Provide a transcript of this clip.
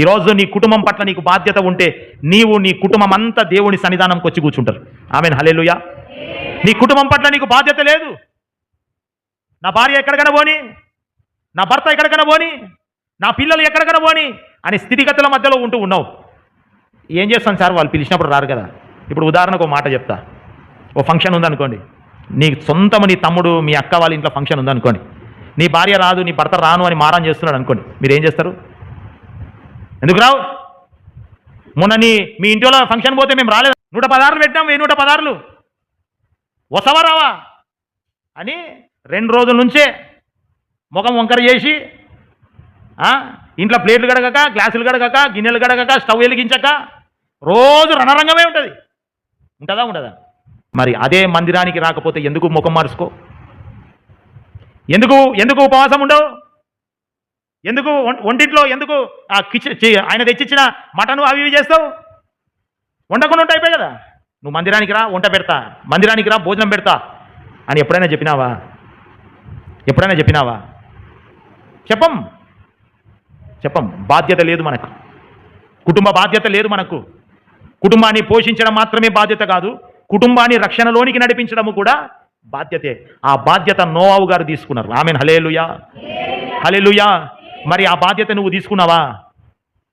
ఈరోజు నీ కుటుంబం పట్ల నీకు బాధ్యత ఉంటే నీవు నీ కుటుంబం అంతా దేవుని సన్నిధానంకి వచ్చి కూర్చుంటారు. ఆమేన్, హల్లెలూయా. నీ కుటుంబం పట్ల నీకు బాధ్యత లేదు. నా భార్య ఎక్కడికైనా పోని, నా భర్త ఎక్కడికైనా పోని, నా పిల్లలు ఎక్కడికైనా పోని అనే స్థితిగతుల మధ్యలో ఉంటూ ఉన్నావు. ఏం చేస్తాను సార్, వాళ్ళు పిలిచినప్పుడు రారు కదా. ఇప్పుడు ఉదాహరణకు ఒక మాట చెప్తా. ఓ ఫంక్షన్ ఉందనుకోండి, నీ సొంతము నీ తమ్ముడు మీ అక్క వాళ్ళ ఇంట్లో ఫంక్షన్ ఉందనుకోండి, నీ భార్య రాదు, నీ భర్త రాను అని మారం చేస్తున్నాడు అనుకోండి, మీరు ఏం చేస్తారు? ఎందుకు రావు? మొన్న మీ ఇంట్లో ఫంక్షన్ పోతే మేము రాలేదు, 116 పెట్టాం, 116 వసవా రావా అని 2 రోజుల నుంచే ముఖం వంకర చేసి ఇంట్లో ప్లేట్లు గడగక, గ్లాసులు గడగక, గిన్నెలు గడగక, స్టవ్ వెలిగించక రోజు రణరంగమే ఉంటుంది. ఉంటుందా? ఉండదా? మరి అదే మందిరానికి రాకపోతే ఎందుకు ముఖం మార్చుకో? ఎందుకు ఉపవాసం ఉండవు? ఎందుకు వంటింట్లో ఎందుకు ఆయన తెచ్చిచ్చిన మటను అవి ఇవి చేస్తావు? వండకుండా ఉంటాయి కదా. నువ్వు మందిరానికి రా, వంట పెడతా, మందిరానికి రా, భోజనం పెడతా అని ఎప్పుడైనా చెప్పినావా? చెప్పం. బాధ్యత లేదు మనకు, కుటుంబ బాధ్యత లేదు మనకు. కుటుంబాన్ని పోషించడం మాత్రమే బాధ్యత కాదు, కుటుంబాన్ని రక్షణలోనికి నడిపించడము కూడా బాధ్యతే. ఆ బాధ్యత నోవాహు గారు తీసుకున్నారు. ఆమేన్, హల్లెలూయా, హల్లెలూయా. మరి ఆ బాధ్యత నువ్వు తీసుకున్నావా?